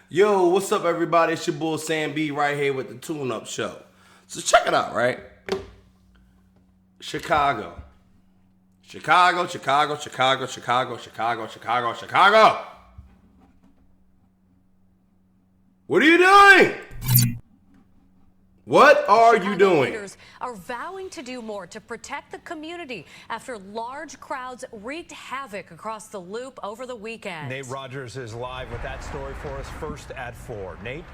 Yo, what's up, everybody? It's your boy Sam B right here with the Tune Up Show. So check it out, right? Chicago. Chicago, Chicago, Chicago, Chicago, Chicago, Chicago, Chicago. What are you doing? What are you doing? Leaders are vowing to do more to protect the community after large crowds wreaked havoc across the Loop over the weekend. Nate Rogers is live with that story for us first at 4. Nate?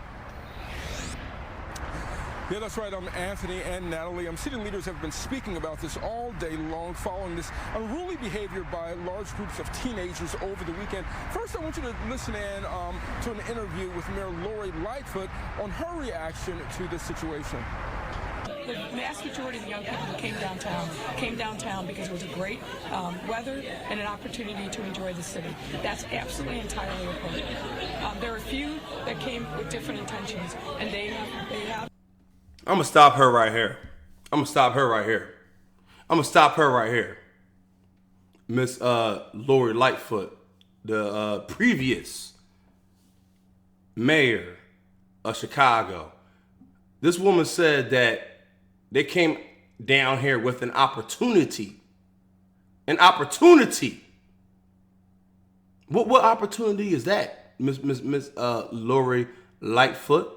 Yeah, that's right. I'm Anthony and Natalie. City leaders have been speaking about this all day long following this unruly behavior by large groups of teenagers over the weekend. First, I want you to listen in to an interview with Mayor Lori Lightfoot on her reaction to this situation. The vast majority of the young people who came downtown because it was a great weather and an opportunity to enjoy the city. That's absolutely entirely appropriate. There are a few that came with different intentions, and they have. I'm gonna stop her right here. Miss Lori Lightfoot, the previous mayor of Chicago. This woman said that they came down here with an opportunity. An opportunity. What opportunity is that, Miss Lori Lightfoot?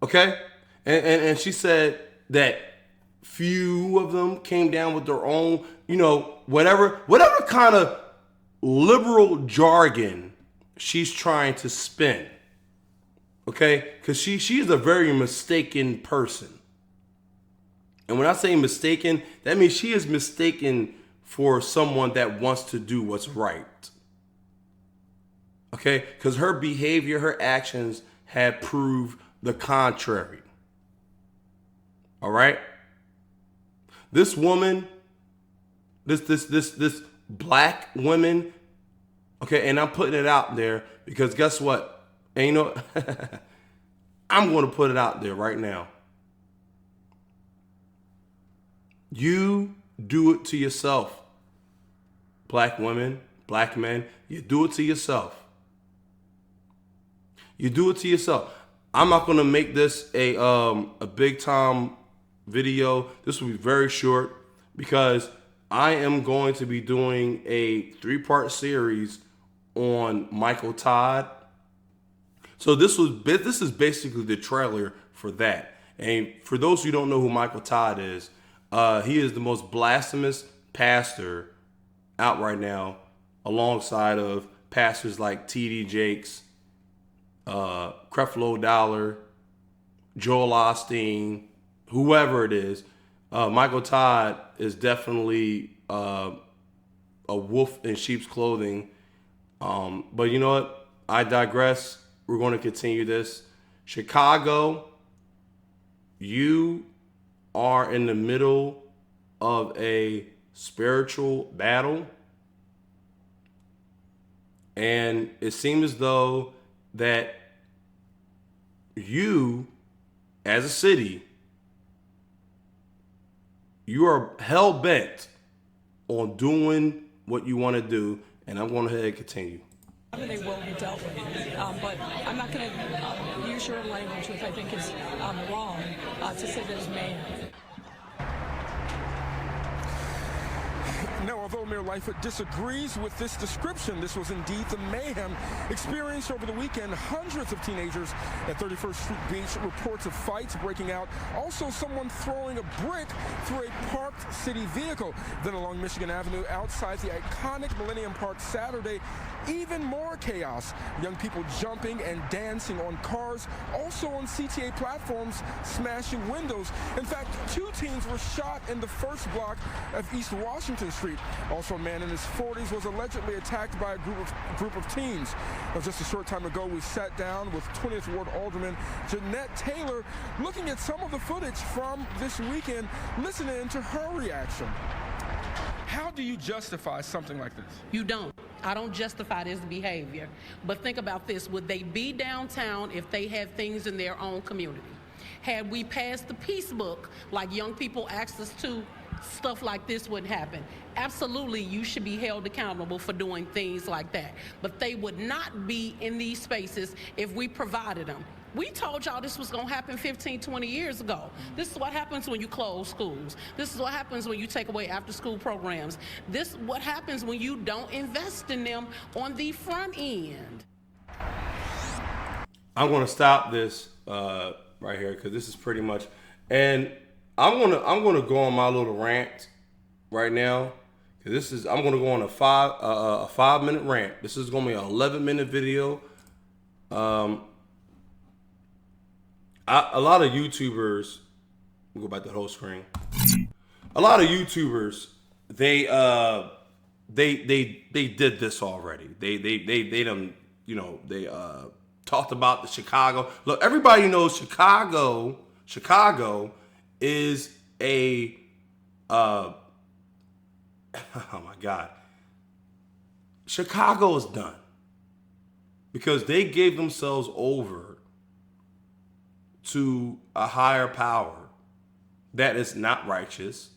Okay? And she said that few of them came down with their own, whatever kind of liberal jargon she's trying to spin. Okay? Because she is a very mistaken person. And when I say mistaken, that means she is mistaken for someone that wants to do what's right. Okay? Because her behavior, her actions have proved the contrary. All right? This woman, this black woman, okay, and I'm putting it out there because guess what? And you know, I'm going to put it out there right now. You do it to yourself. Black women, black men, you do it to yourself. You do it to yourself. I'm not going to make this a big time video. This will be very short because I am going to be doing a 3-part series on Michael Todd. So this is basically the trailer for that. And for those who don't know who Michael Todd is, he is the most blasphemous pastor out right now, alongside of pastors like T.D. Jakes, Creflo Dollar, Joel Osteen, whoever it is. Michael Todd is definitely a wolf in sheep's clothing. But you know what? I digress. We're going to continue this. Chicago, you are in the middle of a spiritual battle. And it seems as though that you, as a city, you are hell-bent on doing what you want to do, and I'm going to go ahead and continue. They will be dealt with, but I'm not going to use your language, which I think is wrong, to say there's mayhem. Now, although Mayor Lightfoot disagrees with this description, this was indeed the mayhem experienced over the weekend. Hundreds of teenagers at 31st Street Beach, reports of fights breaking out. Also, someone throwing a brick through a parked city vehicle. Then along Michigan Avenue, outside the iconic Millennium Park Saturday, even more chaos. Young people jumping and dancing on cars, also on CTA platforms, smashing windows. In fact, 2 teens were shot in the first block of East Washington Street. Also, a man in his 40s was allegedly attacked by a group of teens. Now, just a short time ago, we sat down with 20th Ward Alderman Jeanette Taylor, looking at some of the footage from this weekend, listening to her reaction. How do you justify something like this? You don't. I don't justify this behavior. But think about this. Would they be downtown if they had things in their own community? Had we passed the peace book like young people asked us to stuff like this wouldn't happen. Absolutely, you should be held accountable for doing things like that. But they would not be in these spaces if we provided them. We told y'all this was going to happen 15, 20 years ago. This is what happens when you close schools. This is what happens when you take away after-school programs. This is what happens when you don't invest in them on the front end. I'm going to stop this right here because this is pretty much, and I'm gonna go on my little rant right now. I'm gonna go on a 5-minute rant. This is gonna be an 11-minute video. A lot of YouTubers, we'll go back to the whole screen. A lot of YouTubers, they did this already. They done, they talked about the Chicago. Look, everybody knows Chicago is a oh my God. Chicago is done because they gave themselves over to a higher power that is not righteous,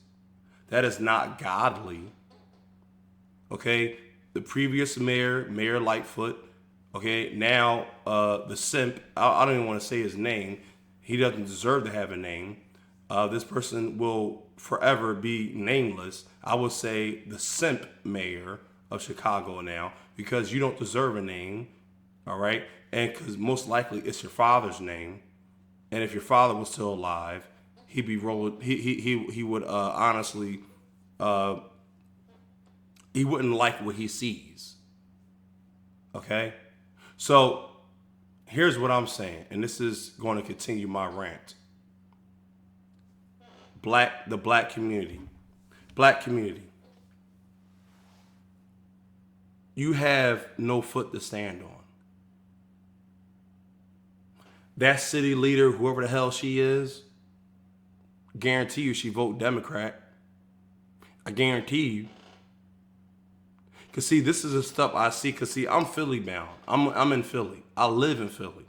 that is not godly. Okay, the previous Mayor Lightfoot. Okay, now the simp. I don't even want to say his name. He doesn't deserve to have a name. This person will forever be nameless. I would say the simp mayor of Chicago now, because you don't deserve a name, all right? And because most likely it's your father's name. And if your father was still alive, he'd be rolling. He would honestly, he wouldn't like what he sees. Okay, so here's what I'm saying, and this is going to continue my rant. The black community. You have no foot to stand on. That city leader, whoever the hell she is, guarantee you she vote Democrat. I guarantee you. Cause see, this is the stuff I see. Cause see, I'm Philly bound. I'm in Philly. I live in Philly,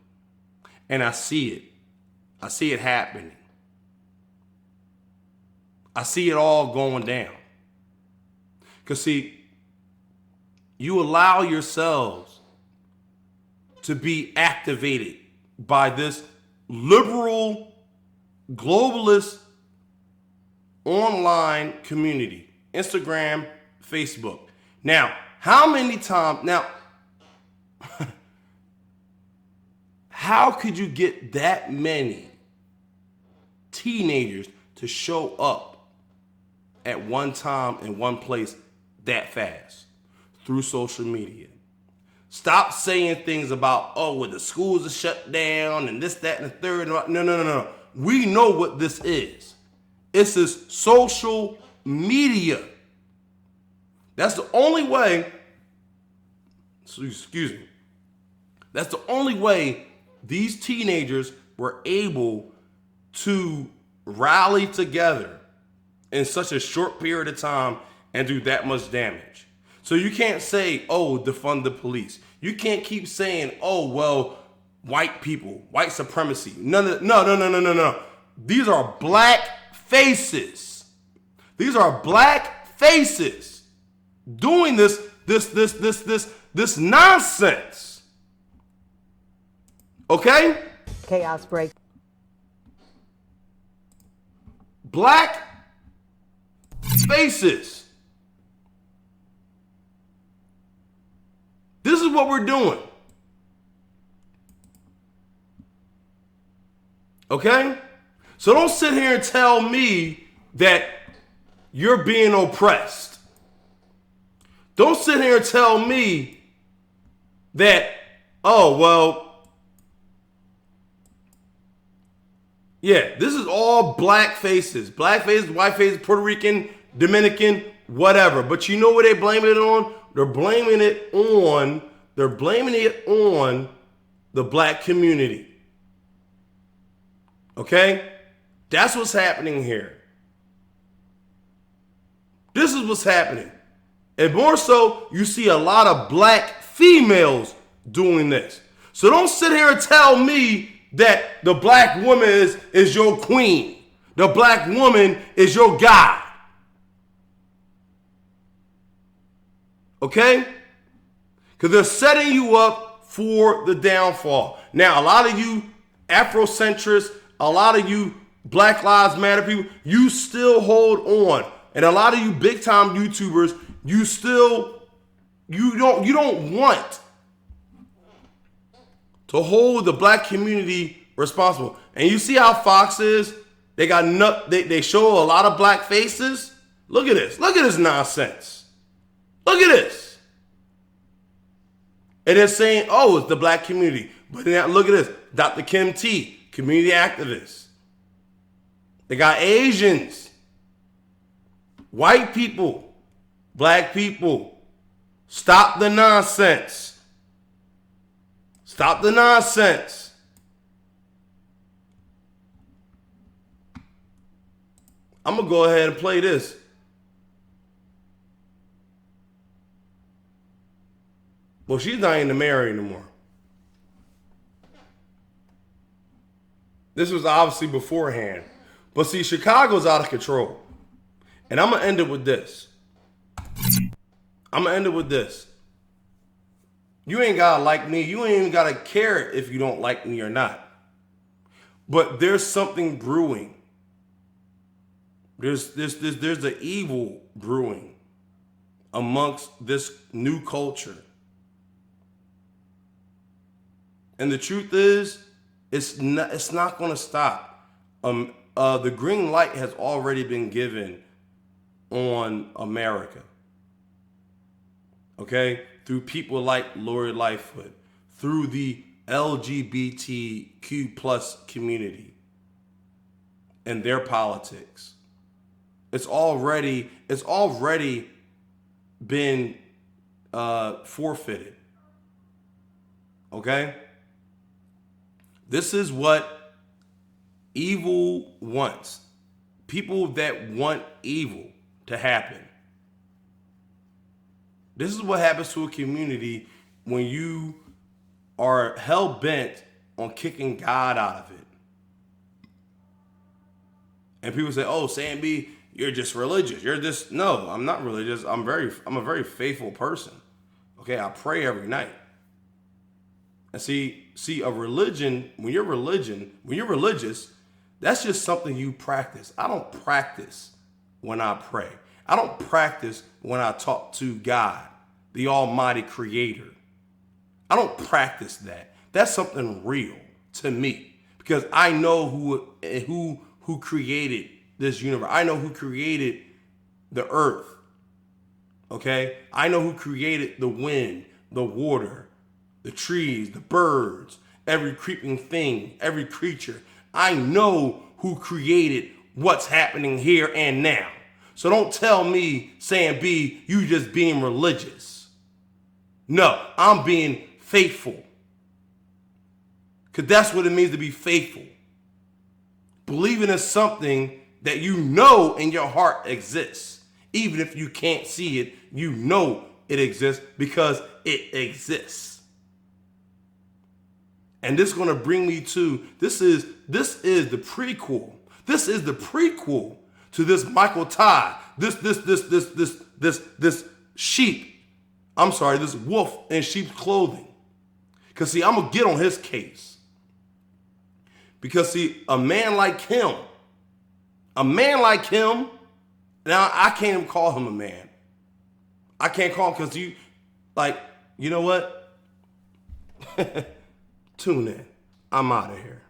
and I see it. I see it happening. I see it all going down. Cause see, you allow yourselves to be activated by this liberal, globalist online community, Instagram, Facebook. Now, how many times, how could you get that many teenagers to show up at one time in one place that fast? Through social media. Stop saying things about, well, the schools are shut down and this, that, and the third. No. We know what this is. It's this social media. That's the only way, that's the only way these teenagers were able to rally together in such a short period of time and do that much damage. So you can't say, defund the police. You can't keep saying, white people, white supremacy. No. These are black faces. These are black faces doing this nonsense. Okay? Chaos break. Black faces. This is what we're doing. Okay? So don't sit here and tell me that you're being oppressed. Don't sit here and tell me that, this is all black faces. Black faces, white faces, Puerto Rican, Dominican, whatever. But you know what they blame it on? They're blaming it on the black community. Okay? That's what's happening here. This is what's happening. And more so, you see a lot of black females doing this. So don't sit here and tell me that the black woman is your queen. The black woman is your God. Okay? Because they're setting you up for the downfall. Now, a lot of you Afrocentrists, a lot of you Black Lives Matter people, you still hold on. And a lot of you big time YouTubers, you don't want to hold the black community responsible. And you see how Fox is? They show a lot of black faces. Look at this. Look at this nonsense. Look at this. And they're saying, oh, it's the black community. But now look at this. Dr. Kim T, community activist. They got Asians, white people, black people. Stop the nonsense. Stop the nonsense. I'm going to go ahead and play this. Well, she's not in the mayor anymore. This was obviously beforehand. But see, Chicago's out of control. And I'm going to end it with this. You ain't got to like me. You ain't even got to care if you don't like me or not. But there's something brewing. There's the evil brewing amongst this new culture. And the truth is, it's not going to stop. The green light has already been given on America. Okay? Through people like Lori Lightfoot, through the LGBTQ plus community and their politics. It's already been forfeited. Okay? This is what evil wants. People that want evil to happen. This is what happens to a community when you are hell-bent on kicking God out of it. And people say, oh, Sam B, you're just religious. No, I'm not religious. I'm a very faithful person. Okay, I pray every night. And see, a religion, when you're religious, that's just something you practice. I don't practice when I pray. I don't practice when I talk to God, the Almighty Creator. I don't practice that. That's something real to me because I know who created this universe. I know who created the earth. Okay? I know who created the wind, the water, the trees, the birds, every creeping thing, every creature. I know who created what's happening here and now. So don't tell me, Sam B, you just being religious. No, I'm being faithful. Because that's what it means to be faithful. Believing in something that you know in your heart exists. Even if you can't see it, you know it exists because it exists. And this is going to bring me to, this is the prequel. This is the prequel to this Michael Todd, this sheep. I'm sorry, this wolf in sheep's clothing. Because see, I'm going to get on his case. Because see, a man like him, now I can't even call him a man. I can't call him because you know what? Tune in. I'm out of here.